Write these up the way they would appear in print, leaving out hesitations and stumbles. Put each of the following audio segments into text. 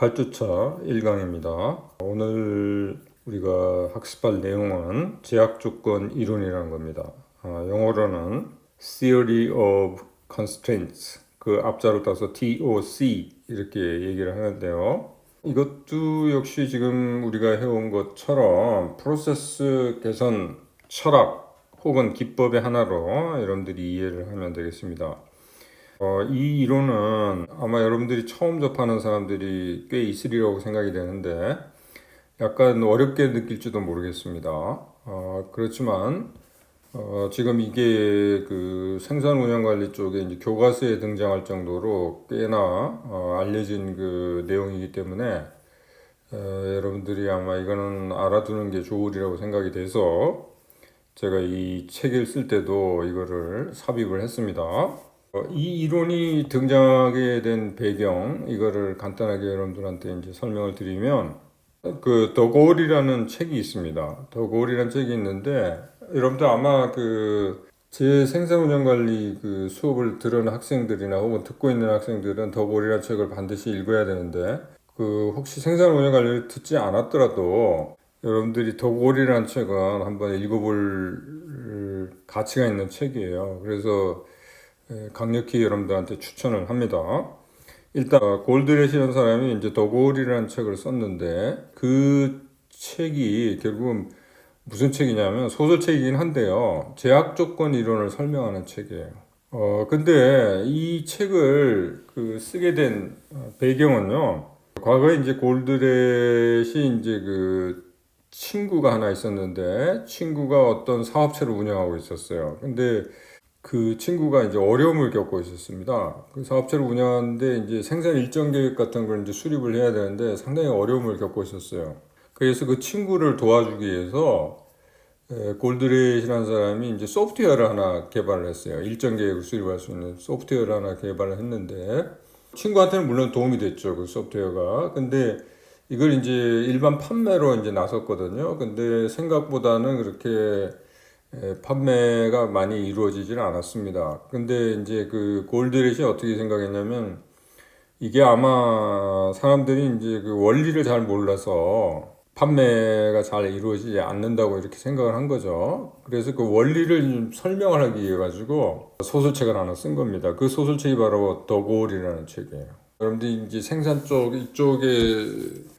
8주차 1강입니다. 오늘 우리가 학습할 내용은 제약 조건 이론이라는 겁니다. 영어로는 Theory of Constraints, 그 앞자로 따서 TOC 이렇게 얘기를 하는데요. 이것도 역시 지금 우리가 해온 것처럼 프로세스 개선 철학 혹은 기법의 하나로 여러분들이 이해를 하면 되겠습니다. 이 이론은 아마 여러분들이 처음 접하는 사람들이 꽤 있으리라고 생각이 되는데 약간 어렵게 느낄지도 모르겠습니다. 그렇지만 지금 이게 그 생산 운영 관리 쪽에 이제 교과서에 등장할 정도로 꽤나 알려진 그 내용이기 때문에 여러분들이 아마 이거는 알아두는 게 좋으리라고 생각이 돼서 제가 이 책을 쓸 때도 이거를 삽입을 했습니다. 이 이론이 등장하게 된 배경, 이거를 간단하게 여러분들한테 이제 설명을 드리면, 그 더 고울이라는 책이 있습니다. 더 고울이라는 책이 있는데, 여러분들 아마 제 생산운영관리 그 수업을 들은 학생들이나 혹은 듣고 있는 학생들은 더 고울이라는 책을 반드시 읽어야 되는데, 혹시 생산운영관리를 듣지 않았더라도 여러분들이 더 고울이라는 책은 한번 읽어볼 가치가 있는 책이에요. 그래서 강력히 여러분들한테 추천을 합니다. 일단 골드렛이라는 사람이 이제 더 고울이라는 책을 썼는데 그 책이 결국은 무슨 책이냐면 소설책이긴 한데요. 제약 조건 이론을 설명하는 책이에요. 근데 이 책을 쓰게 된 배경은요. 과거에 이제 골드렛이 이제 친구가 하나 있었는데 친구가 어떤 사업체를 운영하고 있었어요. 근데 그 친구가 이제 어려움을 겪고 있었습니다. 그 사업체를 운영하는데 이제 생산 일정 계획 같은 걸 이제 수립을 해야 되는데 상당히 어려움을 겪고 있었어요. 그래서 그 친구를 도와주기 위해서 골드렛이라는 사람이 이제 소프트웨어를 하나 개발을 했어요. 일정 계획을 수립할 수 있는 소프트웨어를 하나 개발을 했는데 친구한테는 물론 도움이 됐죠. 그 소프트웨어가. 근데 이걸 이제 일반 판매로 이제 나섰거든요. 근데 생각보다는 그렇게 판매가 많이 이루어지지는 않았습니다. 근데 이제 그 골드렛이 어떻게 생각했냐면 이게 아마 사람들이 이제 그 원리를 잘 몰라서 판매가 잘 이루어지지 않는다고 이렇게 생각을 한 거죠. 그래서 그 원리를 설명을 하기 위해 가지고 소설책을 하나 쓴 겁니다. 그 소설책이 바로 더 고울이라는 책이에요. 여러분들이 이제 생산 쪽 이쪽에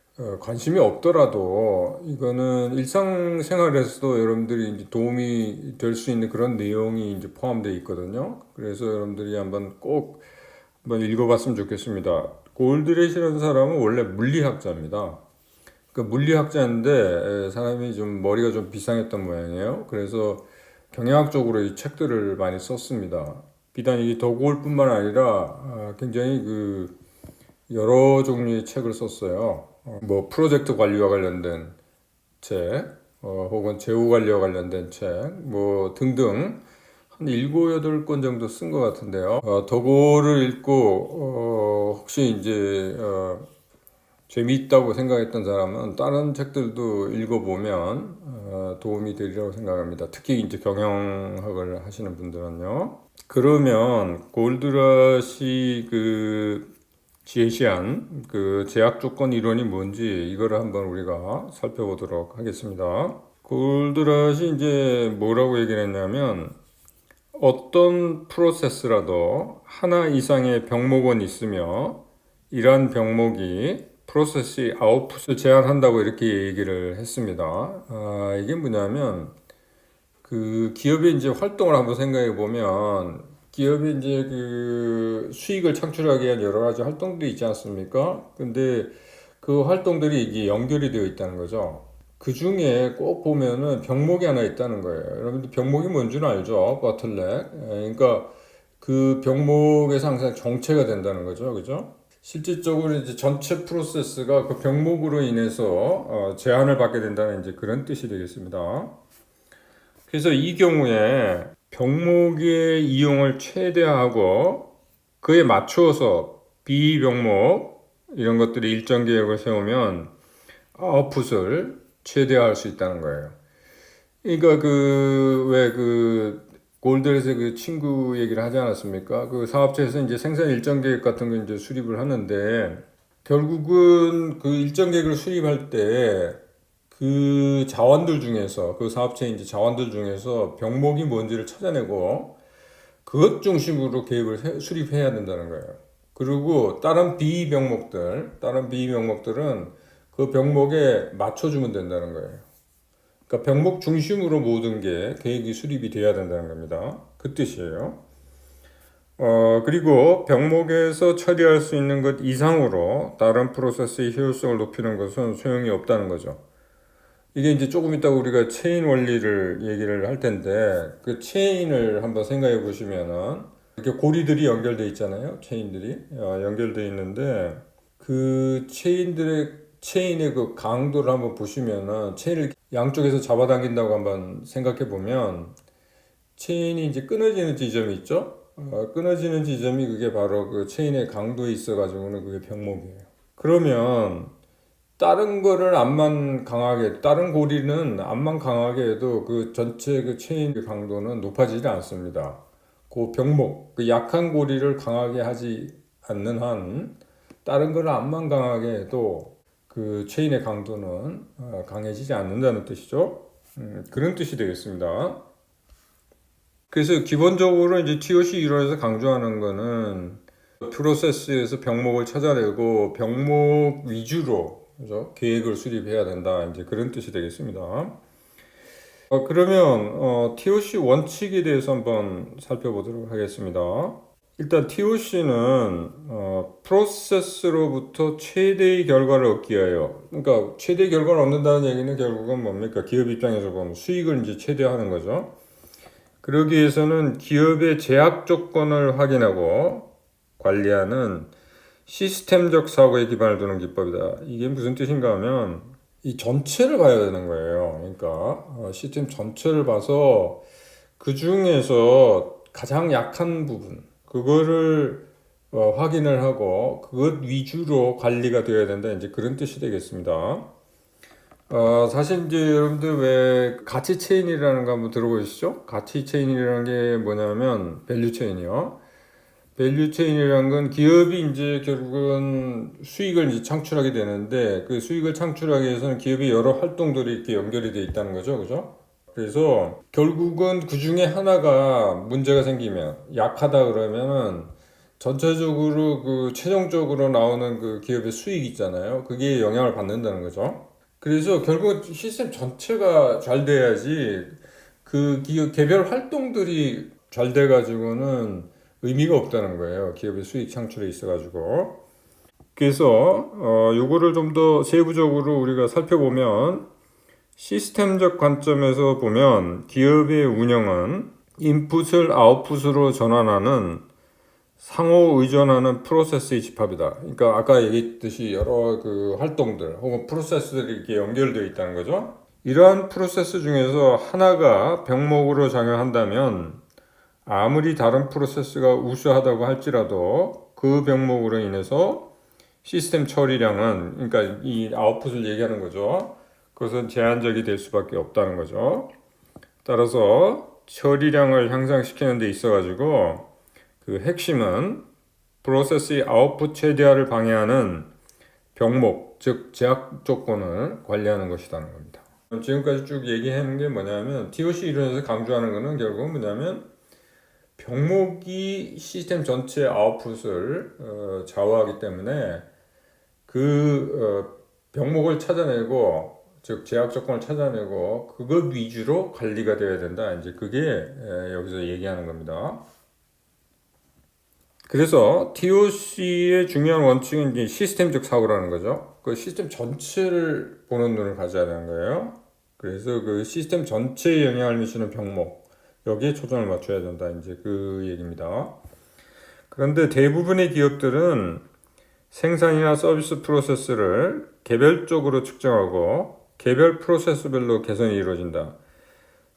관심이 없더라도 이거는 일상생활에서도 여러분들이 이제 도움이 될 수 있는 그런 내용이 이제 포함되어 있거든요. 그래서 여러분들이 꼭 한번 읽어봤으면 좋겠습니다. 골드렛이라는 사람은 원래 물리학자입니다. 그 물리학자인데 사람이 좀 머리가 좀 비상했던 모양이에요. 그래서 경영학적으로 이 책들을 많이 썼습니다. 비단 이 더 고울뿐만 아니라 굉장히 여러 종류의 책을 썼어요. 뭐 프로젝트 관리와 관련된 책, 혹은 재우 관리와 관련된 책, 뭐 등등 한 7, 8권 정도 쓴 것 같은데요. 더고를 읽고 혹시 이제 재미있다고 생각했던 사람은 다른 책들도 읽어보면 도움이 되리라고 생각합니다. 특히 이제 경영학을 하시는 분들은요. 그러면 골드렛이 제시한 제약 조건 이론이 뭔지 이거를 한번 우리가 살펴보도록 하겠습니다. 골드렛이 이제 뭐라고 얘기를 했냐면 어떤 프로세스라도 하나 이상의 병목은 있으며 이러한 병목이 프로세스 아웃풋을 제한한다고 이렇게 얘기를 했습니다. 이게 뭐냐면 기업의 이제 활동을 한번 생각해 보면 기업이 이제 수익을 창출하기 위한 여러 가지 활동들이 있지 않습니까? 근데 그 활동들이 이게 연결이 되어 있다는 거죠. 그 중에 꼭 보면은 병목이 하나 있다는 거예요. 여러분들 병목이 뭔지는 알죠? 버틀넥. 그러니까 그 병목에서 항상 정체가 된다는 거죠. 그죠? 실질적으로 이제 전체 프로세스가 그 병목으로 인해서 제한을 받게 된다는 이제 그런 뜻이 되겠습니다. 그래서 이 경우에 병목의 이용을 최대화하고 그에 맞추어서 비병목 이런 것들이 일정 계획을 세우면 아웃풋을 최대화할 수 있다는 거예요. 그러니까 왜 골드렛의 그 친구 얘기를 하지 않았습니까? 그 사업체에서 이제 생산 일정 계획 같은 거 이제 수립을 하는데 결국은 그 일정 계획을 수립할 때 그 자원들 중에서 그 사업체의 이제 자원들 중에서 병목이 뭔지를 찾아내고 그것 중심으로 계획을 수립해야 된다는 거예요. 그리고 다른 비병목들은 그 병목에 맞춰주면 된다는 거예요. 그러니까 병목 중심으로 모든 게 계획이 수립이 돼야 된다는 겁니다. 그 뜻이에요. 그리고 병목에서 처리할 수 있는 것 이상으로 다른 프로세스의 효율성을 높이는 것은 소용이 없다는 거죠. 이게 이제 조금 이따 우리가 체인 원리를 얘기를 할 텐데, 그 체인을 한번 생각해 보시면은, 이렇게 고리들이 연결돼 있잖아요. 체인들이 연결돼 있는데, 그 체인의 그 강도를 한번 보시면은, 체인을 양쪽에서 잡아당긴다고 한번 생각해 보면, 체인이 이제 끊어지는 지점이 있죠. 끊어지는 지점이 그게 바로 그 체인의 강도에 있어가지고는 그게 병목이에요. 그러면 다른 고리는 암만 강하게 해도 그 전체 그 체인 강도는 높아지지 않습니다. 그 병목, 그 약한 고리를 강하게 하지 않는 한 다른 거를 암만 강하게 해도 그 체인의 강도는 강해지지 않는다는 뜻이죠. 그런 뜻이 되겠습니다. 그래서 기본적으로 이제 TOC 이론에서 강조하는 거는 프로세스에서 병목을 찾아내고 병목 위주로 그죠? 계획을 수립해야 된다. 이제 그런 뜻이 되겠습니다. 그러면 TOC 원칙에 대해서 한번 살펴보도록 하겠습니다. 일단 TOC는 프로세스로부터 최대의 결과를 얻기 위하여, 그러니까 최대의 결과를 얻는다는 얘기는 결국은 뭡니까? 기업 입장에서 보면 수익을 이제 최대화하는 거죠. 그러기 위해서는 기업의 제약 조건을 확인하고 관리하는 시스템적 사고에 기반을 두는 기법이다. 이게 무슨 뜻인가 하면 이 전체를 봐야 되는 거예요. 그러니까 시스템 전체를 봐서 그 중에서 가장 약한 부분 그거를 확인을 하고 그것 위주로 관리가 되어야 된다. 이제 그런 뜻이 되겠습니다. 사실 이제 여러분들 왜 가치 체인이라는 거 한번 들어보시죠? 가치 체인이라는 게 뭐냐면 밸류 체인이요. 밸류 체인이라는 건 기업이 이제 결국은 수익을 이제 창출하게 되는데 그 수익을 창출하기 위해서는 기업의 여러 활동들이 이렇게 연결이 돼 있다는 거죠. 그죠? 그래서 결국은 그 중에 하나가 문제가 생기면 약하다 그러면은 전체적으로 그 최종적으로 나오는 그 기업의 수익 있잖아요. 그게 영향을 받는다는 거죠. 그래서 결국 시스템 전체가 잘 돼야지 그 기업 개별 활동들이 잘 돼가지고는 의미가 없다는 거예요. 기업의 수익 창출에 있어가지고. 그래서 요거를 좀 더 세부적으로 우리가 살펴보면 시스템적 관점에서 보면 기업의 운영은 인풋을 아웃풋으로 전환하는 상호 의존하는 프로세스의 집합이다. 그러니까 아까 얘기했듯이 여러 그 활동들 혹은 프로세스들이 이렇게 연결되어 있다는 거죠. 이러한 프로세스 중에서 하나가 병목으로 작용한다면 아무리 다른 프로세스가 우수하다고 할지라도 그 병목으로 인해서 시스템 처리량은 그러니까 이 아웃풋을 얘기하는 거죠. 그것은 제한적이 될 수밖에 없다는 거죠. 따라서 처리량을 향상시키는 데 있어가지고 그 핵심은 프로세스의 아웃풋 최대화를 방해하는 병목, 즉 제약 조건을 관리하는 것이라는 겁니다. 지금까지 쭉 얘기하는 게 뭐냐면 TOC 이론에서 강조하는 것은 결국은 뭐냐면 병목이 시스템 전체 아웃풋을 좌우하기 때문에 그 병목을 찾아내고 즉 제약 조건을 찾아내고 그것 위주로 관리가 되어야 된다. 이제 그게 여기서 얘기하는 겁니다. 그래서 TOC의 중요한 원칙은 이제 시스템적 사고라는 거죠. 그 시스템 전체를 보는 눈을 가져야 되는 거예요. 그래서 그 시스템 전체에 영향을 미치는 병목, 여기에 초점을 맞춰야 된다. 이제 그 얘기입니다. 그런데 대부분의 기업들은 생산이나 서비스 프로세스를 개별적으로 측정하고 개별 프로세스별로 개선이 이루어진다.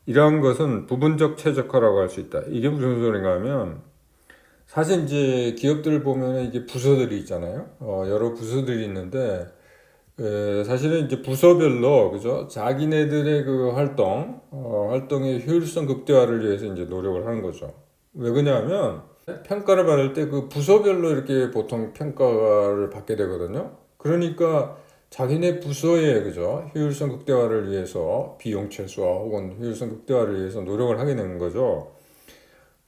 이러한 것은 부분적 최적화라고 할 수 있다. 이게 무슨 소린가 하면 사실 이제 기업들을 보면 이게 부서들이 있잖아요. 여러 부서들이 있는데 사실은 이제 부서별로 그죠? 자기네들의 그 활동의 효율성 극대화를 위해서 이제 노력을 하는 거죠. 왜 그러냐면 평가를 받을 때 그 부서별로 이렇게 보통 평가를 받게 되거든요. 그러니까 자기네 부서의 그죠 효율성 극대화를 위해서 비용 최소화 혹은 효율성 극대화를 위해서 노력을 하게 되는 거죠.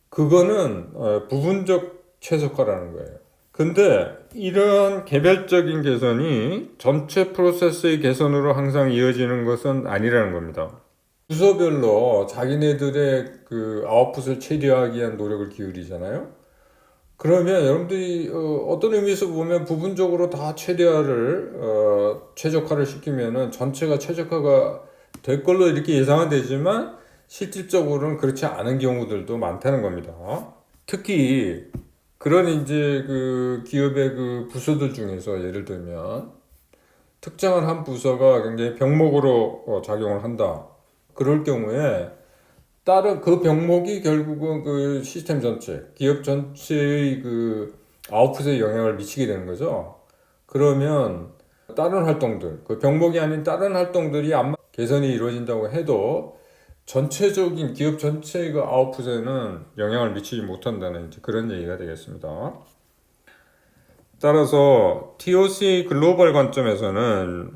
그거는 부분적 최적화라는 거예요. 근데 이런 개별적인 개선이 전체 프로세스의 개선으로 항상 이어지는 것은 아니라는 겁니다. 부서별로 자기네들의 그 아웃풋을 최대화하기 위한 노력을 기울이잖아요. 그러면 여러분들이 어떤 의미에서 보면 부분적으로 다 최적화를 시키면은 전체가 최적화가 될 걸로 이렇게 예상은 되지만 실질적으로는 그렇지 않은 경우들도 많다는 겁니다. 특히 그런 이제 그 기업의 그 부서들 중에서 예를 들면 특정한 한 부서가 굉장히 병목으로 작용을 한다. 그럴 경우에 다른 그 병목이 결국은 그 시스템 전체, 기업 전체의 그 아웃풋에 영향을 미치게 되는 거죠. 그러면 다른 활동들, 그 병목이 아닌 다른 활동들이 아마 개선이 이루어진다고 해도 전체적인 기업 전체의 그 아웃풋에는 영향을 미치지 못한다는 이제 그런 얘기가 되겠습니다. 따라서 TOC 글로벌 관점에서는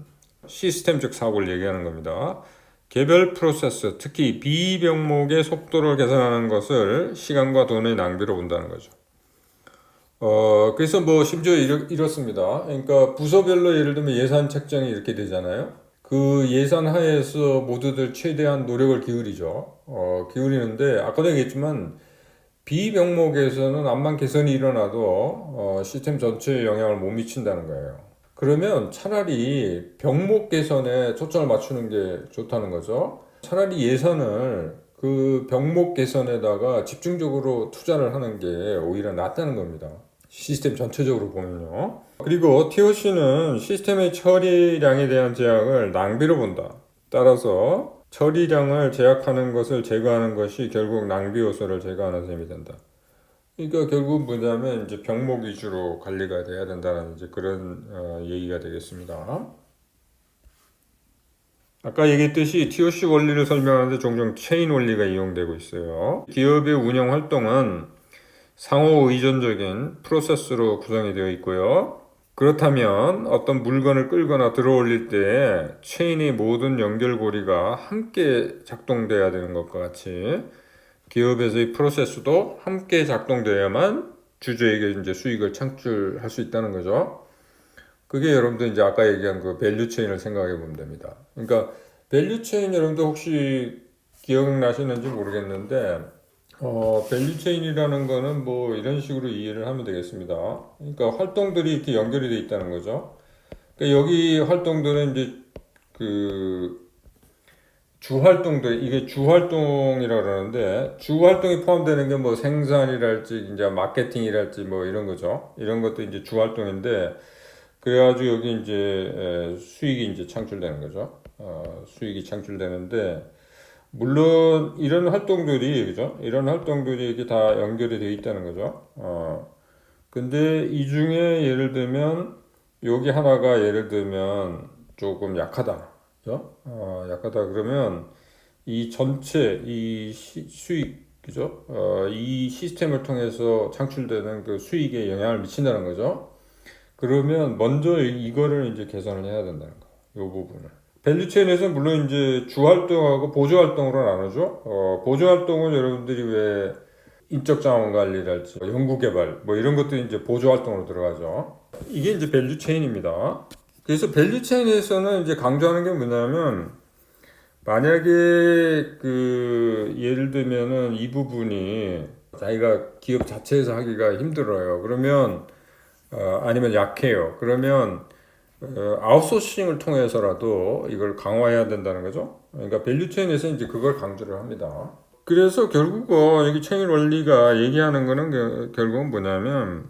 시스템적 사고를 얘기하는 겁니다. 개별 프로세스, 특히 비병목의 속도를 개선하는 것을 시간과 돈의 낭비로 본다는 거죠. 그래서 뭐 심지어 이렇습니다. 그러니까 부서별로 예를 들면 예산 책정이 이렇게 되잖아요. 그 예산 하에서 모두들 최대한 노력을 기울이죠. 기울이는데 아까도 얘기했지만 비병목에서는 암만 개선이 일어나도 시스템 전체에 영향을 못 미친다는 거예요. 그러면 차라리 병목 개선에 초점을 맞추는 게 좋다는 거죠. 차라리 예산을 그 병목 개선에다가 집중적으로 투자를 하는 게 오히려 낫다는 겁니다. 시스템 전체적으로 보면요. 그리고 TOC는 시스템의 처리량에 대한 제약을 낭비로 본다. 따라서 처리량을 제약하는 것을 제거하는 것이 결국 낭비 요소를 제거하는 셈이 된다. 그러니까 결국 뭐냐면 이제 병목 위주로 관리가 돼야 된다는 이제 그런 얘기가 되겠습니다. 아까 얘기했듯이 TOC 원리를 설명하는데 종종 체인 원리가 이용되고 있어요. 기업의 운영 활동은 상호 의존적인 프로세스로 구성이 되어 있고요. 그렇다면 어떤 물건을 끌거나 들어올릴 때 체인의 모든 연결고리가 함께 작동돼야 되는 것과 같이 기업에서의 프로세스도 함께 작동돼야만 주주에게 이제 수익을 창출할 수 있다는 거죠. 그게 여러분들 이제 아까 얘기한 그 밸류 체인을 생각해 보면 됩니다. 그러니까 밸류 체인 여러분들 혹시 기억나시는지 모르겠는데 밸류 체인이라는 거는 뭐 이런 식으로 이해를 하면 되겠습니다. 그러니까 활동들이 이렇게 연결이 돼 있다는 거죠. 그러니까 여기 활동들은 이제 그 주활동들, 이게 주활동이라고 그러는데 주활동이 포함되는 게 뭐 생산이랄지 이제 마케팅이랄지 뭐 이런 거죠. 이런 것도 이제 주활동인데 그래가지고 여기 이제 수익이 이제 창출되는 거죠. 수익이 창출되는데 물론 이런 활동들이 그죠? 이런 활동들이 이렇게 다 연결이 되어 있다는 거죠. 근데 이 중에 예를 들면 여기 하나가 예를 들면 조금 약하다. 그죠? 약하다 그러면 이 전체 이 수익 그죠? 이 시스템을 통해서 창출되는 그 수익에 영향을 미친다는 거죠. 그러면 먼저 이거를 이제 개선을 해야 된다는 거예요. 이 부분을. 밸류체인에서는 물론 이제 주활동하고 보조활동으로 나누죠. 보조활동은 여러분들이 왜 인적 자원 관리랄지 연구개발 뭐 이런 것들이 이제 보조활동으로 들어가죠. 이게 이제 밸류체인입니다. 그래서 밸류체인에서는 이제 강조하는 게 뭐냐면 만약에 그 예를 들면은 이 부분이 자기가 기업 자체에서 하기가 힘들어요. 그러면 아니면 약해요. 그러면 아웃소싱을 통해서라도 이걸 강화해야 된다는 거죠. 그러니까 밸류체인에서 이제 그걸 강조를 합니다. 그래서 결국은 여기 체인 원리가 얘기하는 거는 결국은 뭐냐면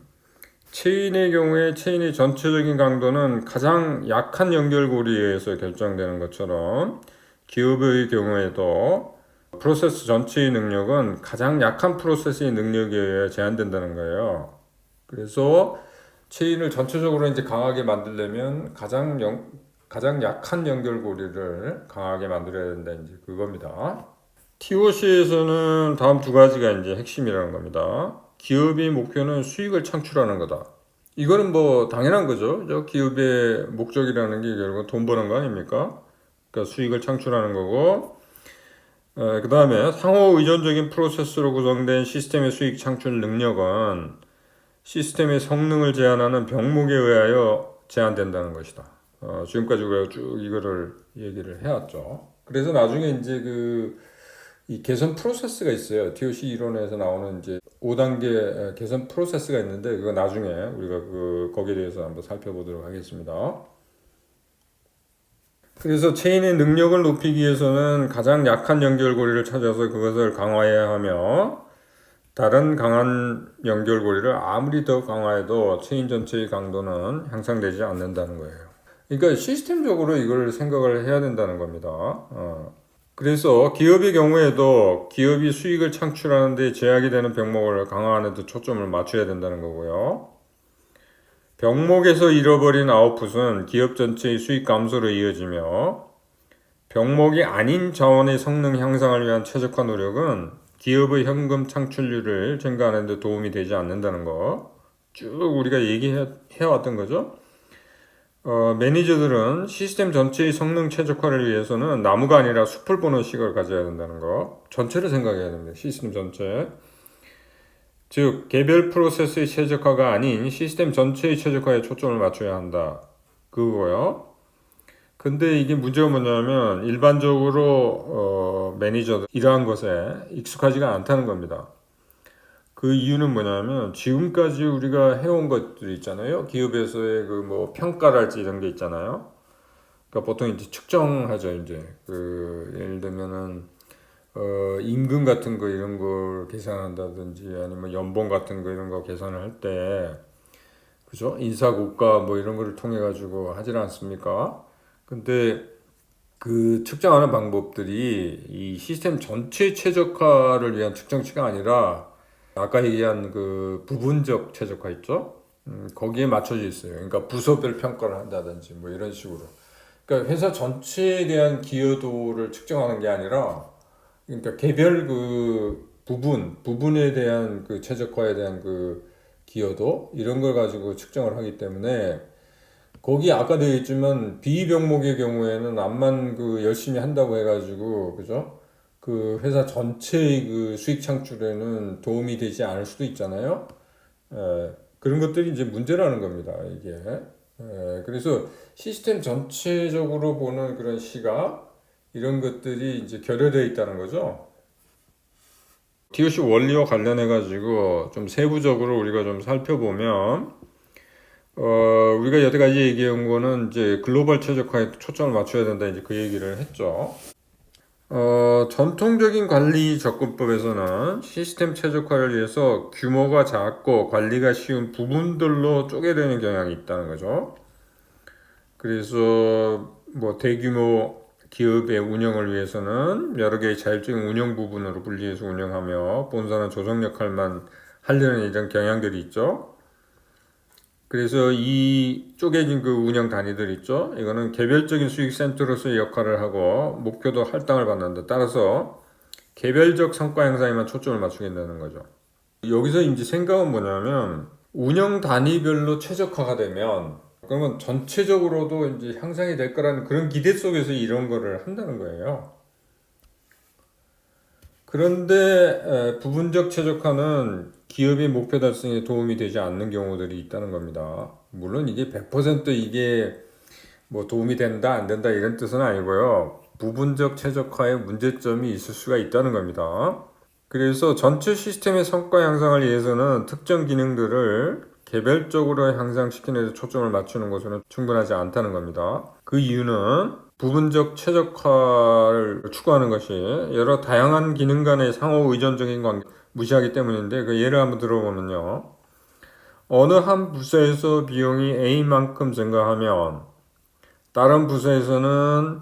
체인의 경우에 체인의 전체적인 강도는 가장 약한 연결고리에 의해서 결정되는 것처럼 기업의 경우에도 프로세스 전체의 능력은 가장 약한 프로세스의 능력에 의해 제한된다는 거예요. 그래서 체인을 전체적으로 이제 강하게 만들려면 가장 약한 연결고리를 강하게 만들어야 된다 이제 그겁니다. TOC에서는 다음 두 가지가 이제 핵심이라는 겁니다. 기업의 목표는 수익을 창출하는 거다. 이거는 뭐 당연한 거죠. 저 기업의 목적이라는 게 결국 돈 버는 거 아닙니까? 그러니까 수익을 창출하는 거고, 그 다음에 상호 의존적인 프로세스로 구성된 시스템의 수익 창출 능력은 시스템의 성능을 제한하는 병목에 의하여 제한된다는 것이다. 지금까지 우리가 쭉 이거를 얘기를 해왔죠. 그래서 나중에 이제 이 개선 프로세스가 있어요. TOC 이론에서 나오는 이제 5단계 개선 프로세스가 있는데 그거 나중에 우리가 거기에 대해서 한번 살펴보도록 하겠습니다. 그래서 체인의 능력을 높이기 위해서는 가장 약한 연결고리를 찾아서 그것을 강화해야 하며 다른 강한 연결고리를 아무리 더 강화해도 체인 전체의 강도는 향상되지 않는다는 거예요. 그러니까 시스템적으로 이걸 생각을 해야 된다는 겁니다. 그래서 기업의 경우에도 기업이 수익을 창출하는 데 제약이 되는 병목을 강화하는 데 초점을 맞춰야 된다는 거고요. 병목에서 잃어버린 아웃풋은 기업 전체의 수익 감소로 이어지며 병목이 아닌 자원의 성능 향상을 위한 최적화 노력은 기업의 현금 창출률을 증가하는 데 도움이 되지 않는다는 거 쭉 우리가 얘기해왔던 거죠. 매니저들은 시스템 전체의 성능 최적화를 위해서는 나무가 아니라 숲을 보는 시각을 가져야 된다는 거. 전체를 생각해야 됩니다. 시스템 전체. 즉 개별 프로세스의 최적화가 아닌 시스템 전체의 최적화에 초점을 맞춰야 한다. 그거요. 근데 이게 문제가 뭐냐면 일반적으로 매니저들 이러한 것에 익숙하지가 않다는 겁니다. 그 이유는 뭐냐면 지금까지 우리가 해온 것들 있잖아요. 기업에서의 뭐 평가랄지 이런 게 있잖아요. 그러니까 보통 이제 측정하죠. 이제 예를 들면은 임금 같은 거 이런 걸 계산한다든지 아니면 연봉 같은 거 이런 거 계산을 할 때 그죠? 인사고가 뭐 이런 거를 통해 가지고 하질 않습니까? 근데 그 측정하는 방법들이 이 시스템 전체 최적화를 위한 측정치가 아니라 아까 얘기한 그 부분적 최적화 있죠? 거기에 맞춰져 있어요. 그러니까 부서별 평가를 한다든지 뭐 이런 식으로. 그러니까 회사 전체에 대한 기여도를 측정하는 게 아니라 그러니까 개별 부분에 대한 최적화에 대한 기여도 이런 걸 가지고 측정을 하기 때문에 거기 아까 되어 있지만 비병목의 경우에는 암만 열심히 한다고 해가지고 그죠? 회사 전체의 수익 창출에는 도움이 되지 않을 수도 있잖아요. 그런 것들이 이제 문제라는 겁니다. 이게. 그래서 시스템 전체적으로 보는 그런 시각 이런 것들이 이제 결여되어 있다는 거죠. TOC 원리와 관련해 가지고 좀 세부적으로 우리가 좀 살펴보면 우리가 여태까지 얘기한 거는 이제 글로벌 최적화에 초점을 맞춰야 된다 이제 그 얘기를 했죠. 전통적인 관리 접근법에서는 시스템 최적화를 위해서 규모가 작고 관리가 쉬운 부분들로 쪼개되는 경향이 있다는 거죠. 그래서 뭐 대규모 기업의 운영을 위해서는 여러 개의 자율적인 운영 부분으로 분리해서 운영하며 본사는 조정 역할만 하려는 이런 경향들이 있죠. 그래서 이 쪼개진 운영 단위들 있죠. 이거는 개별적인 수익 센터로서의 역할을 하고 목표도 할당을 받는다. 따라서 개별적 성과 향상에만 초점을 맞추겠다는 거죠. 여기서 이제 생각은 뭐냐면 운영 단위별로 최적화가 되면 그러면 전체적으로도 이제 향상이 될 거라는 그런 기대 속에서 이런 거를 한다는 거예요. 그런데 부분적 최적화는 기업의 목표 달성에 도움이 되지 않는 경우들이 있다는 겁니다. 물론 이게 100% 이게 뭐 도움이 된다 안 된다 이런 뜻은 아니고요. 부분적 최적화에 문제점이 있을 수가 있다는 겁니다. 그래서 전체 시스템의 성과 향상을 위해서는 특정 기능들을 개별적으로 향상시키는 데 초점을 맞추는 것으로는 충분하지 않다는 겁니다. 그 이유는 부분적 최적화를 추구하는 것이 여러 다양한 기능 간의 상호 의존적인 관계 무시하기 때문인데 그 예를 한번 들어보면요. 어느 한 부서에서 비용이 A만큼 증가하면 다른 부서에서는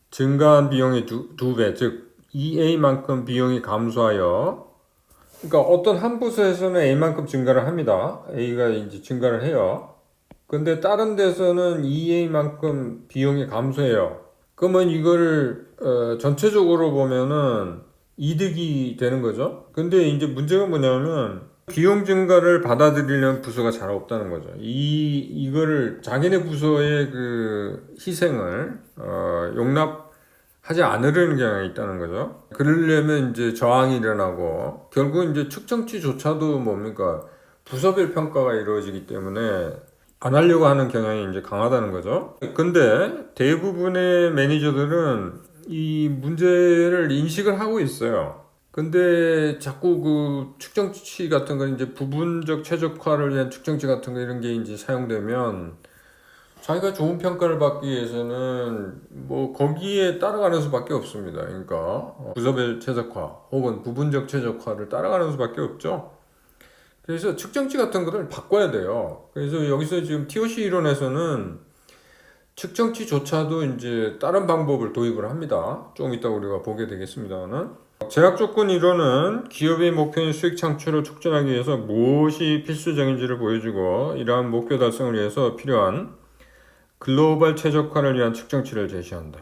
증가한 비용이 두 배, 즉 2A만큼 비용이 감소하여 그러니까 어떤 한 부서에서는 A만큼 증가를 합니다. A가 이제 증가를 해요. 근데 다른 데서는 2A만큼 비용이 감소해요. 그러면 이걸 전체적으로 보면은 이득이 되는 거죠. 근데 이제 문제가 뭐냐면 비용 증가를 받아들이려는 부서가 잘 없다는 거죠. 이거를 자기네 부서의 그 희생을 용납하지 않으려는 경향이 있다는 거죠. 그러려면 이제 저항이 일어나고 결국 이제 측정치조차도 뭡니까 부서별 평가가 이루어지기 때문에 안 하려고 하는 경향이 이제 강하다는 거죠. 근데 대부분의 매니저들은 이 문제를 인식을 하고 있어요. 근데 자꾸 그 측정치 같은 거 이제 부분적 최적화를 위한 측정치 같은 거 이런 게 이제 사용되면 자기가 좋은 평가를 받기 위해서는 뭐 거기에 따라가는 수밖에 없습니다. 그러니까 부서별 최적화 혹은 부분적 최적화를 따라가는 수밖에 없죠. 그래서 측정치 같은 거를 바꿔야 돼요. 그래서 여기서 지금 TOC 이론에서는 측정치조차도 이제 다른 방법을 도입을 합니다. 조금 이따 우리가 보게 되겠습니다만. 제약 조건 이론은 기업의 목표인 수익 창출을 촉진하기 위해서 무엇이 필수적인지를 보여주고 이러한 목표 달성을 위해서 필요한 글로벌 최적화를 위한 측정치를 제시한다.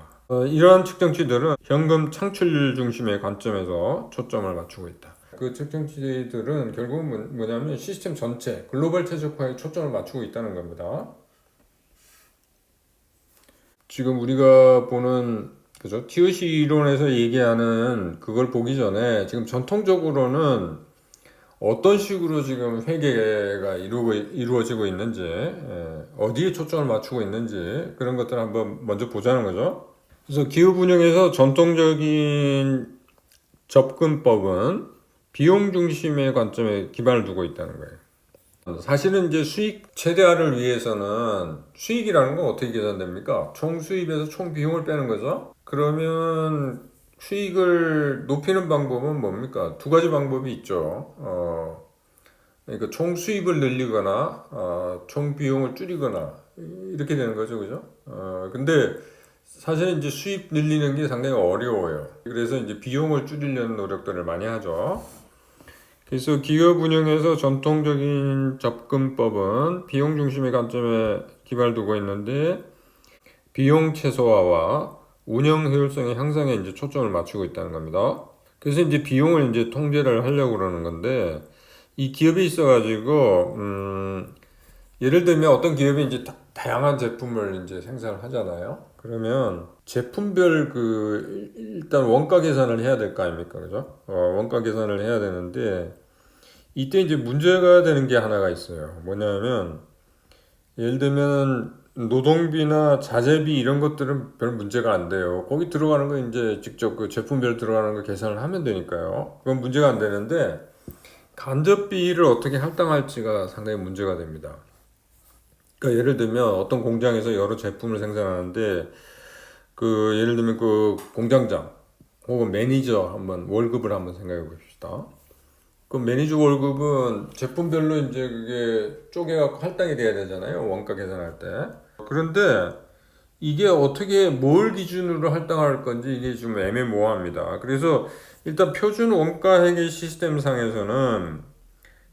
이러한 측정치들은 현금 창출률 중심의 관점에서 초점을 맞추고 있다. 그 측정치들은 결국은 뭐냐면 시스템 전체 글로벌 최적화에 초점을 맞추고 있다는 겁니다. 지금 우리가 보는 그죠? TOC 이론에서 얘기하는 그걸 보기 전에 지금 전통적으로는 어떤 식으로 지금 회계가 이루어지고 있는지, 어디에 초점을 맞추고 있는지 그런 것들을 한번 먼저 보자는 거죠. 그래서 기업 운영에서 전통적인 접근법은 비용 중심의 관점에 기반을 두고 있다는 거예요. 사실은 이제 수익 최대화를 위해서는 수익이라는 건 어떻게 계산됩니까? 총 수입에서 총 비용을 빼는 거죠. 그러면 수익을 높이는 방법은 뭡니까? 두 가지 방법이 있죠. 그러니까 총 수입을 늘리거나 총 비용을 줄이거나 이렇게 되는 거죠, 그죠? 근데 사실은 이제 수입 늘리는 게 상당히 어려워요. 그래서 이제 비용을 줄이려는 노력들을 많이 하죠. 그래서 기업 운영에서 전통적인 접근법은 비용 중심의 관점에 기반을 두고 있는데 비용 최소화와 운영 효율성의 향상에 이제 초점을 맞추고 있다는 겁니다. 그래서 이제 비용을 이제 통제를 하려고 그러는 건데 이 기업이 있어가지고 예를 들면 어떤 기업이 이제 다양한 제품을 이제 생산을 하잖아요. 그러면 제품별 그 일단 원가 계산을 해야 될 거 아닙니까, 그죠? 원가 계산을 해야 되는데 이때 이제 문제가 되는 게 하나가 있어요. 뭐냐면 예를 들면 노동비나 자재비 이런 것들은 별 문제가 안 돼요. 거기 들어가는 거 이제 직접 그 제품별 들어가는 거 계산을 하면 되니까요. 그건 문제가 안 되는데 간접비를 어떻게 할당할지가 상당히 문제가 됩니다. 그러니까 예를 들면 어떤 공장에서 여러 제품을 생산하는데 그 예를 들면 그 공장장 혹은 매니저 한번 월급을 한번 생각해 봅시다. 그 매니저 월급은 제품별로 이제 그게 쪼개갖고 할당이 돼야 되잖아요. 원가 계산할 때. 그런데 이게 어떻게 뭘 기준으로 할당할 건지 이게 좀 애매모호합니다. 그래서 일단 표준 원가 회계 시스템 상에서는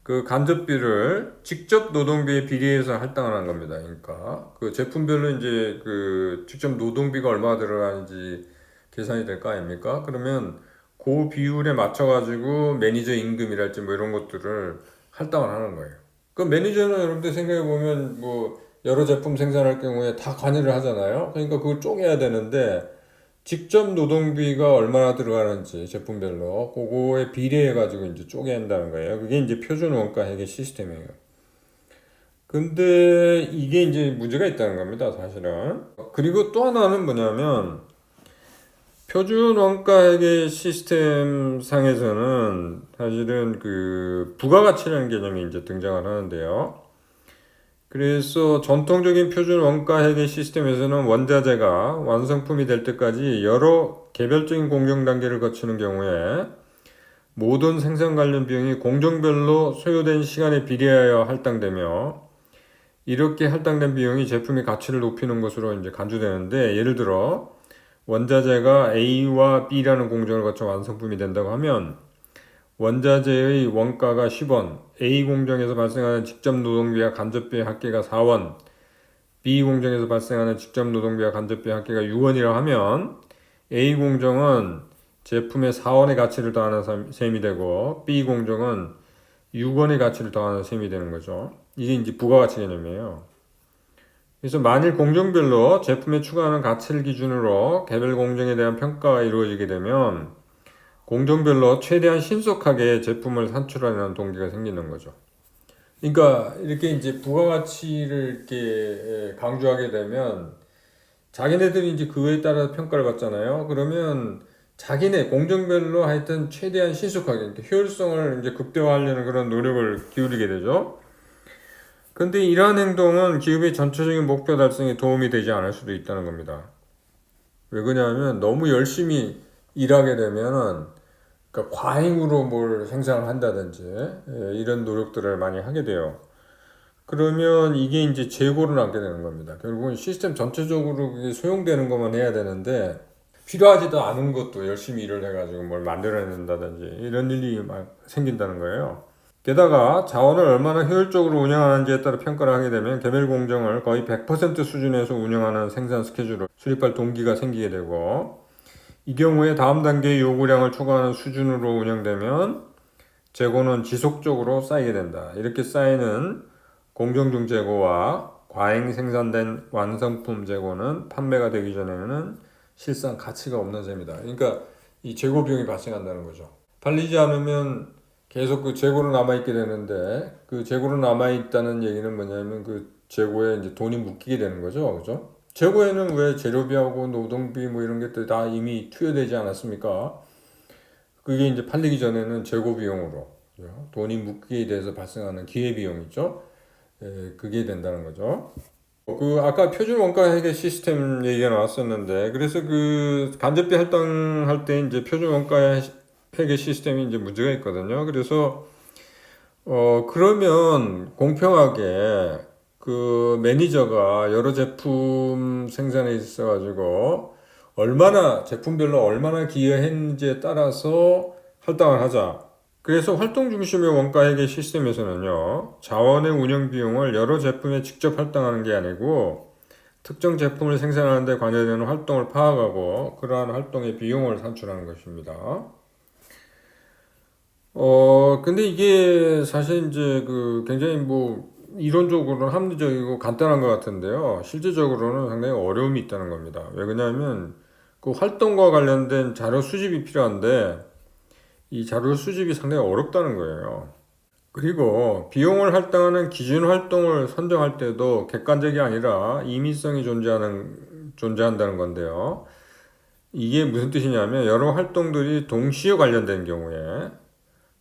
그 간접비를 직접 노동비에 비례해서 할당을 하는 겁니다. 그러니까 그 제품별로 이제 그 직접 노동비가 얼마 들어가는지 계산이 될 거 아닙니까? 그러면 그 비율에 맞춰가지고 매니저 임금이랄지 뭐 이런 것들을 할당을 하는 거예요. 그 매니저는 여러분들 생각해 보면 뭐 여러 제품 생산할 경우에 다 관여를 하잖아요. 그러니까 그걸 쪼개야 되는데 직접 노동비가 얼마나 들어가는지 제품별로 그거에 비례해 가지고 이제 쪼개야 한다는 거예요. 그게 이제 표준 원가 회계 시스템이에요. 근데 이게 이제 문제가 있다는 겁니다, 사실은. 그리고 또 하나는 뭐냐면 표준 원가 회계 시스템 상에서는 사실은 그 부가가치라는 개념이 이제 등장을 하는데요. 그래서 전통적인 표준 원가 회계 시스템에서는 원자재가 완성품이 될 때까지 여러 개별적인 공정 단계를 거치는 경우에 모든 생산 관련 비용이 공정별로 소요된 시간에 비례하여 할당되며 이렇게 할당된 비용이 제품의 가치를 높이는 것으로 이제 간주되는데 예를 들어 원자재가 A와 B라는 공정을 거쳐 완성품이 된다고 하면 원자재의 원가가 10원, A 공정에서 발생하는 직접 노동비와 간접비의 합계가 4원, B 공정에서 발생하는 직접 노동비와 간접비의 합계가 6원이라 하면 A 공정은 제품의 4원의 가치를 더하는 셈이 되고 B 공정은 유건의 가치를 더하는 셈이 되는 거죠. 이게 이제 부가가치 개념이에요. 그래서 만일 공정별로 제품에 추가하는 가치를 기준으로 개별 공정에 대한 평가가 이루어지게 되면 공정별로 최대한 신속하게 제품을 산출하려는 동기가 생기는 거죠. 그러니까 이렇게 이제 부가가치를 이렇게 강조하게 되면 자기네들이 이제 그거에 따라 평가를 받잖아요. 그러면 자기네 공정별로 하여튼 최대한 신속하게 그러니까 효율성을 이제 극대화하려는 그런 노력을 기울이게 되죠. 근데 이러한 행동은 기업의 전체적인 목표 달성에 도움이 되지 않을 수도 있다는 겁니다. 왜 그러냐면 너무 열심히 일하게 되면은 그러니까 과잉으로 뭘 생산을 한다든지 이런 노력들을 많이 하게 돼요. 그러면 이게 이제 재고를 남게 되는 겁니다. 결국은 시스템 전체적으로 그게 소용되는 것만 해야 되는데 필요하지도 않은 것도 열심히 일을 해가지고 뭘 만들어낸다든지 이런 일이 생긴다는 거예요. 게다가 자원을 얼마나 효율적으로 운영하는지에 따라 평가를 하게 되면 개별 공정을 거의 100% 수준에서 운영하는 생산 스케줄을 수립할 동기가 생기게 되고 이 경우에 다음 단계의 요구량을 초과하는 수준으로 운영되면 재고는 지속적으로 쌓이게 된다. 이렇게 쌓이는 공정중 재고와 과잉 생산된 완성품 재고는 판매가 되기 전에는 실상 가치가 없는 셈이다. 그러니까 이 재고 비용이 발생한다는 거죠. 팔리지 않으면 계속 그 재고로 남아있게 되는데 그 재고로 남아있다는 얘기는 뭐냐면 그 재고에 이제 돈이 묶이게 되는 거죠. 그죠? 재고에는 왜 재료비하고 노동비 뭐 이런 것들 다 이미 투여되지 않았습니까? 그게 이제 팔리기 전에는 재고 비용으로 그죠? 돈이 묶이게 돼서 발생하는 기회비용이죠. 그게 된다는 거죠. 그 아까 표준 원가 회계 시스템 얘기가 나왔었는데 그래서 그 간접비 할당할 때 이제 표준 원가 회계 시스템이 이제 문제가 있거든요. 그래서 그러면 공평하게 그 매니저가 여러 제품 생산에 있어 가지고 얼마나 제품별로 얼마나 기여했는지에 따라서 할당을 하자. 그래서 활동 중심의 원가 회계 시스템에서는요, 자원의 운영 비용을 여러 제품에 직접 할당하는 게 아니고 특정 제품을 생산하는 데 관여되는 활동을 파악하고 그러한 활동의 비용을 산출하는 것입니다. 근데 이게 사실 이제 그 굉장히 뭐 이론적으로는 합리적이고 간단한 것 같은데요. 실제적으로는 상당히 어려움이 있다는 겁니다. 왜 그러냐면 그 활동과 관련된 자료 수집이 필요한데 이 자료 수집이 상당히 어렵다는 거예요. 그리고 비용을 할당하는 기준 활동을 선정할 때도 객관적이 아니라 임의성이 존재한다는 건데요. 이게 무슨 뜻이냐면 여러 활동들이 동시에 관련된 경우에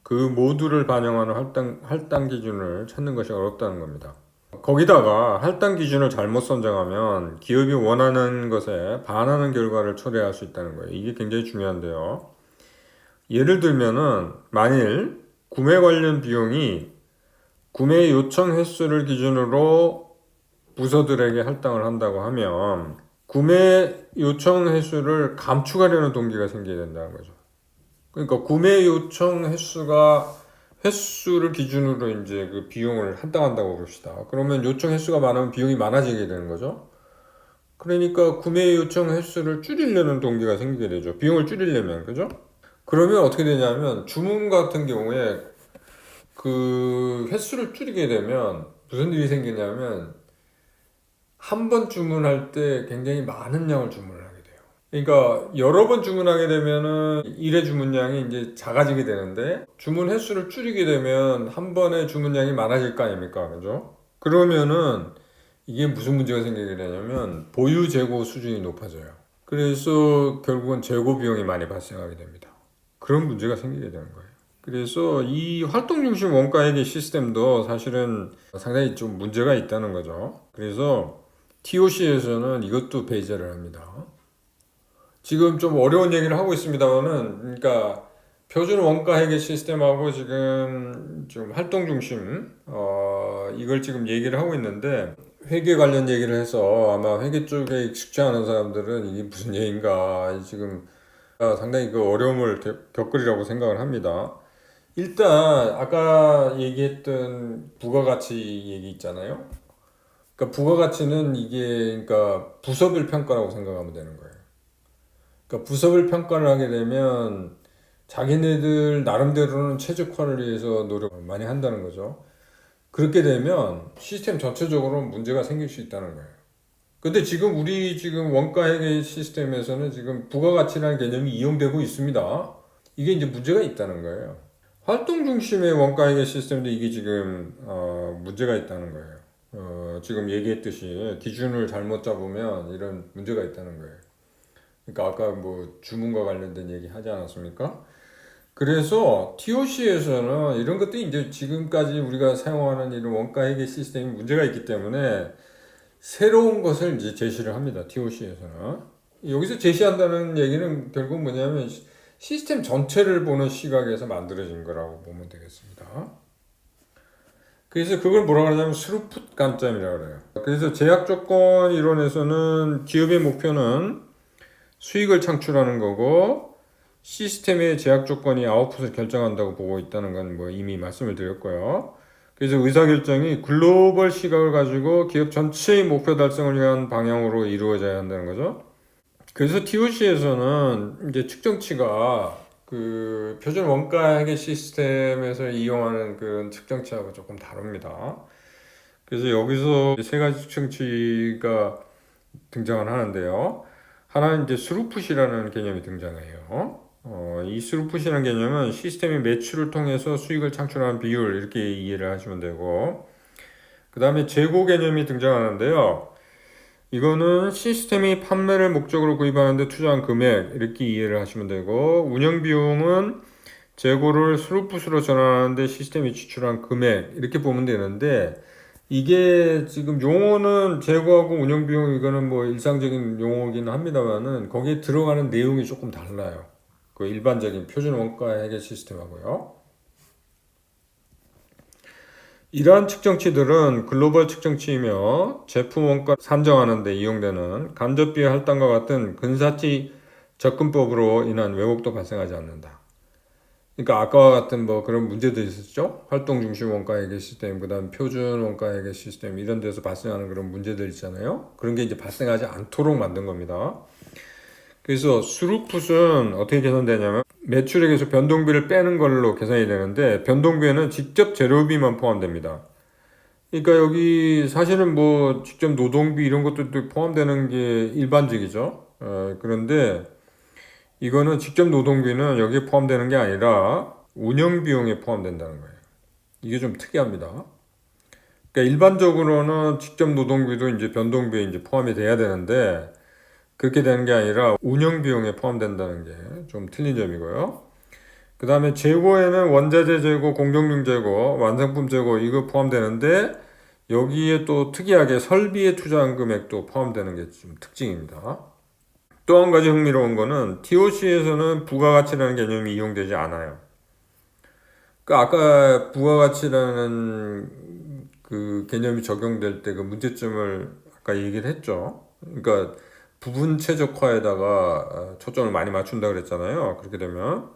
그 모두를 반영하는 할당 기준을 찾는 것이 어렵다는 겁니다. 거기다가 할당 기준을 잘못 선정하면 기업이 원하는 것에 반하는 결과를 초래할 수 있다는 거예요. 이게 굉장히 중요한데요. 예를 들면은 만일 구매 관련 비용이 구매 요청 횟수를 기준으로 부서들에게 할당을 한다고 하면 구매 요청 횟수를 감축하려는 동기가 생기게 된다는 거죠. 그러니까 구매 요청 횟수를 기준으로 이제 그 비용을 할당한다고 봅시다. 그러면 요청 횟수가 많으면 비용이 많아지게 되는 거죠. 그러니까 구매 요청 횟수를 줄이려는 동기가 생기게 되죠. 비용을 줄이려면, 그죠? 그러면 어떻게 되냐면 주문 같은 경우에 그 횟수를 줄이게 되면 무슨 일이 생기냐면 한 번 주문할 때 굉장히 많은 양을 주문을 하게 돼요. 그러니까 여러 번 주문하게 되면은 일회 주문량이 이제 작아지게 되는데 주문 횟수를 줄이게 되면 한 번에 주문량이 많아질 거 아닙니까? 그죠? 그러면은 이게 무슨 문제가 생기게 되냐면 보유 재고 수준이 높아져요. 그래서 결국은 재고 비용이 많이 발생하게 됩니다. 그런 문제가 생기게 되는 거예요. 그래서 이 활동 중심 원가 회계 시스템도 사실은 상당히 좀 문제가 있다는 거죠. 그래서 TOC에서는 이것도 배제를 합니다. 지금 좀 어려운 얘기를 하고 있습니다만은, 그러니까 표준 원가 회계 시스템하고 지금 좀 활동 중심, 이걸 지금 얘기를 하고 있는데, 회계 관련 얘기를 해서 아마 회계 쪽에 익숙지 않은 사람들은 이게 무슨 얘기인가, 지금 상당히 그 어려움을 겪으리라고 생각을 합니다. 일단 아까 얘기했던 부가가치 얘기 있잖아요. 그러니까 부가가치는 이게 그러니까 부서별 평가라고 생각하면 되는 거예요. 그러니까 부서별 평가를 하게 되면 자기네들 나름대로는 최적화를 위해서 노력 많이 한다는 거죠. 그렇게 되면 시스템 전체적으로 문제가 생길 수 있다는 거예요. 근데 지금 우리 지금 원가 회계 시스템에서는 지금 부가가치라는 개념이 이용되고 있습니다. 이게 이제 문제가 있다는 거예요. 활동 중심의 원가 회계 시스템도 이게 지금 문제가 있다는 거예요. 지금 얘기했듯이 기준을 잘못 잡으면 이런 문제가 있다는 거예요. 그러니까 아까 뭐 주문과 관련된 얘기 하지 않았습니까? 그래서 TOC에서는 이런 것들이 이제 지금까지 우리가 사용하는 이런 원가 회계 시스템이 문제가 있기 때문에 새로운 것을 이제 제시를 합니다. TOC에서는. 여기서 제시한다는 얘기는 결국 뭐냐면 시스템 전체를 보는 시각에서 만들어진 거라고 보면 되겠습니다. 그래서 그걸 뭐라 그러냐면 스루풋 관점이라고 그래요. 그래서 제약 조건 이론에서는 기업의 목표는 수익을 창출하는 거고 시스템의 제약 조건이 아웃풋을 결정한다고 보고 있다는 건 뭐 이미 말씀을 드렸고요. 그래서 의사결정이 글로벌 시각을 가지고 기업 전체의 목표 달성을 위한 방향으로 이루어져야 한다는 거죠. 그래서 TOC에서는 이제 측정치가 그 표준 원가 회계 시스템에서 이용하는 그 측정치하고 조금 다릅니다. 그래서 여기서 세 가지 측정치가 등장을 하는데요. 하나는 이제 스루풋이라는 개념이 등장해요. 이 스루풋이라는 개념은 시스템의 매출을 통해서 수익을 창출하는 비율 이렇게 이해를 하시면 되고, 그 다음에 재고 개념이 등장하는데요. 이거는 시스템이 판매를 목적으로 구입하는데 투자한 금액 이렇게 이해를 하시면 되고, 운영 비용은 재고를 스루풋으로 전환하는데 시스템이 지출한 금액 이렇게 보면 되는데, 이게 지금 용어는 재고하고 운영 비용 이거는 뭐 일상적인 용어긴 합니다만은 거기에 들어가는 내용이 조금 달라요. 그 일반적인 표준 원가 회계 시스템하고요. 이러한 측정치들은 글로벌 측정치이며 제품 원가 산정하는 데 이용되는 간접비의 할당과 같은 근사치 접근법으로 인한 왜곡도 발생하지 않는다. 그러니까 아까와 같은 뭐 그런 문제도 있었죠. 활동 중심 원가 회계 시스템, 그다음 표준 원가 회계 시스템 이런 데서 발생하는 그런 문제들 있잖아요. 그런 게 이제 발생하지 않도록 만든 겁니다. 그래서 스루풋은 어떻게 계산되냐면 매출액에서 변동비를 빼는 걸로 계산이 되는데 변동비에는 직접 재료비만 포함됩니다. 그러니까 여기 사실은 뭐 직접 노동비 이런 것들도 포함되는 게 일반적이죠. 그런데 이거는 직접 노동비는 여기에 포함되는 게 아니라 운영 비용에 포함된다는 거예요. 이게 좀 특이합니다. 그러니까 일반적으로는 직접 노동비도 이제 변동비에 이제 포함이 돼야 되는데 그렇게 되는 게 아니라 운영 비용에 포함된다는 게 좀 틀린 점이고요. 그 다음에 재고에는 원자재 재고, 공정중 재고, 완성품 재고 이거 포함되는데 여기에 또 특이하게 설비에 투자한 금액도 포함되는 게 좀 특징입니다. 또 한 가지 흥미로운 거는 TOC에서는 부가가치라는 개념이 이용되지 않아요. 그러니까 아까 부가가치라는 그 개념이 적용될 때 그 문제점을 아까 얘기를 했죠. 그러니까 부분 최적화에다가 초점을 많이 맞춘다 그랬잖아요. 그렇게 되면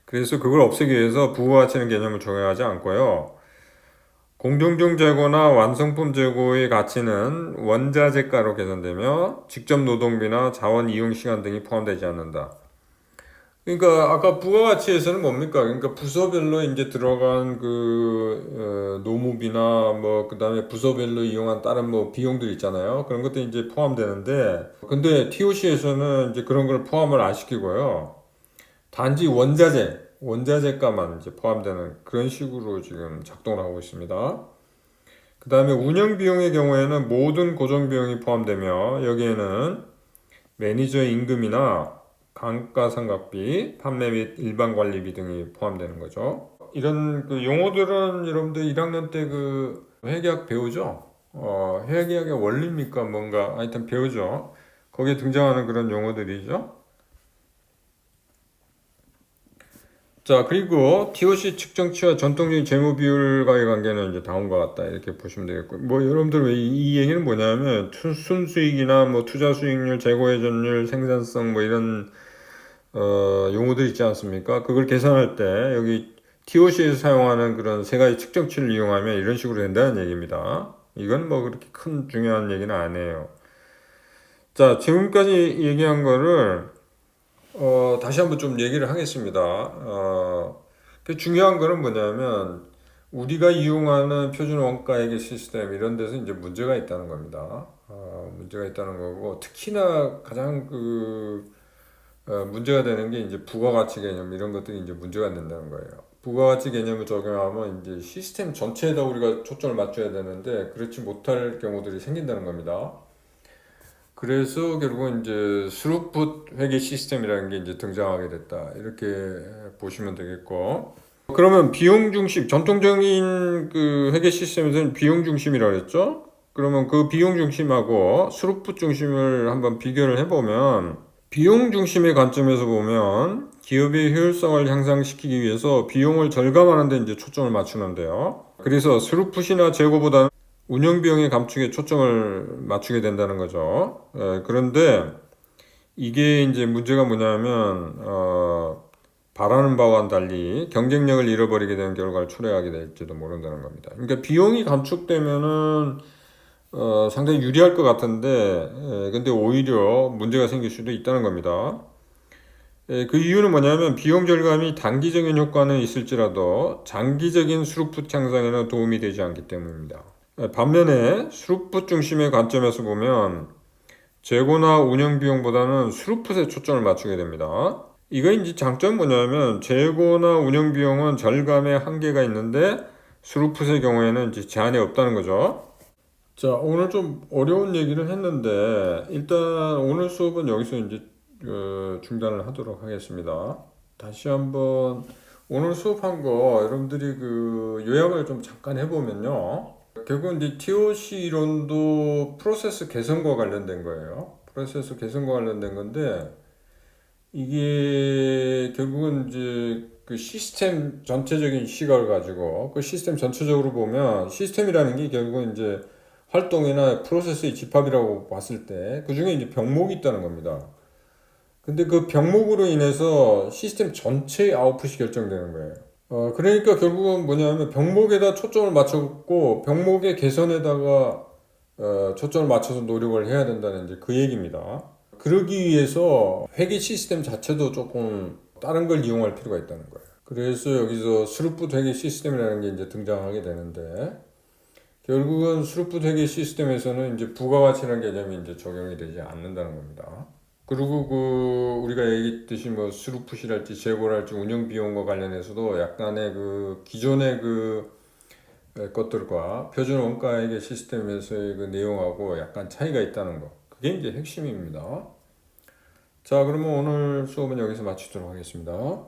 그래서 그걸 없애기 위해서 부가가치는 개념을 적용하지 않고요. 공정중 재고나 완성품 재고의 가치는 원자재가로 계산되며 직접 노동비나 자원 이용 시간 등이 포함되지 않는다. 그러니까 아까 부가가치에서는 뭡니까? 그러니까 부서별로 이제 들어간 그 노무비나 뭐 그다음에 부서별로 이용한 다른 뭐 비용들 있잖아요. 그런 것도 이제 포함되는데 근데 TOC에서는 이제 그런 걸 포함을 안 시키고요. 단지 원자재가만 이제 포함되는 그런 식으로 지금 작동을 하고 있습니다. 그 다음에 운영 비용의 경우에는 모든 고정 비용이 포함되며 여기에는 매니저 임금이나 감가상각비, 판매 및 일반 관리비 등이 포함되는 거죠. 이런 그 용어들은 여러분들 1학년 때 그 회계학 배우죠? 회계학의 원리입니까? 뭔가 하여튼 배우죠. 거기에 등장하는 그런 용어들이죠. 자, 그리고 TOC 측정치와 전통적인 재무 비율과의 관계는 이제 다음과 같다. 이렇게 보시면 되겠고. 뭐, 여러분들 왜 이 얘기는 뭐냐면, 순수익이나 뭐, 투자 수익률, 재고 회전율, 생산성, 뭐, 이런, 용어들 있지 않습니까? 그걸 계산할 때, 여기 TOC에서 사용하는 그런 세 가지 측정치를 이용하면 이런 식으로 된다는 얘기입니다. 이건 뭐, 그렇게 큰 중요한 얘기는 아니에요. 자, 지금까지 얘기한 거를, 다시 한번 좀 얘기를 하겠습니다. 그 중요한 거는 뭐냐면 우리가 이용하는 표준 원가 회계 시스템 이런 데서 이제 문제가 있다는 겁니다. 문제가 있다는 거고 특히나 가장 문제가 되는 게 이제 부가가치 개념 이런 것들이 이제 문제가 된다는 거예요. 부가가치 개념을 적용하면 이제 시스템 전체에다 우리가 초점을 맞춰야 되는데 그렇지 못할 경우들이 생긴다는 겁니다. 그래서 결국은 이제 스루풋 회계 시스템이라는 게 이제 등장하게 됐다. 이렇게 보시면 되겠고. 그러면 비용 중심, 전통적인 그 회계 시스템에서는 비용 중심이라고 했죠? 그러면 그 비용 중심하고 스루풋 중심을 한번 비교를 해보면 비용 중심의 관점에서 보면 기업의 효율성을 향상시키기 위해서 비용을 절감하는 데 이제 초점을 맞추는데요. 그래서 스루풋이나 재고보다는 운영 비용의 감축에 초점을 맞추게 된다는 거죠. 그런데 이게 이제 문제가 뭐냐면 바라는 바와는 달리 경쟁력을 잃어버리게 되는 결과를 초래하게 될지도 모른다는 겁니다. 그러니까 비용이 감축되면은 상당히 유리할 것 같은데 근데 오히려 문제가 생길 수도 있다는 겁니다. 그 이유는 뭐냐면 비용 절감이 단기적인 효과는 있을지라도 장기적인 수루풋 향상에는 도움이 되지 않기 때문입니다. 반면에 수루풋 중심의 관점에서 보면 재고나 운영 비용보다는 수루풋에 초점을 맞추게 됩니다. 이거 이제 장점은 뭐냐면 재고나 운영 비용은 절감의 한계가 있는데 수루풋의 경우에는 이제 제한이 없다는 거죠. 자, 오늘 좀 어려운 얘기를 했는데 일단 오늘 수업은 여기서 이제 중단을 하도록 하겠습니다. 다시 한번 오늘 수업한 거 여러분들이 그 요약을 좀 잠깐 해보면요. 결국 이제 TOC 이론도 프로세스 개선과 관련된 거예요. 프로세스 개선과 관련된 건데 이게 결국은 이제 그 시스템 전체적인 시각을 가지고 그 시스템 전체적으로 보면 시스템이라는 게 결국은 이제 활동이나 프로세스의 집합이라고 봤을 때 그 중에 이제 병목이 있다는 겁니다. 근데 그 병목으로 인해서 시스템 전체의 아웃풋이 결정되는 거예요. 그러니까 결국은 뭐냐면 병목에다 초점을 맞췄고 병목의 개선에다가 초점을 맞춰서 노력을 해야 된다는 이제 그 얘기입니다. 그러기 위해서 회계 시스템 자체도 조금 다른 걸 이용할 필요가 있다는 거예요. 그래서 여기서 스루풋 회계 시스템이라는 게 이제 등장하게 되는데 결국은 스루풋 회계 시스템에서는 이제 부가가치라는 개념이 이제 적용이 되지 않는다는 겁니다. 그리고 그 우리가 얘기했듯이 뭐 스루풋이랄지 재고랄지 운영 비용과 관련해서도 약간의 그 기존의 그 것들과 표준 원가회계 시스템에서의 그 내용하고 약간 차이가 있다는 거. 그게 이제 핵심입니다. 자, 그러면 오늘 수업은 여기서 마치도록 하겠습니다.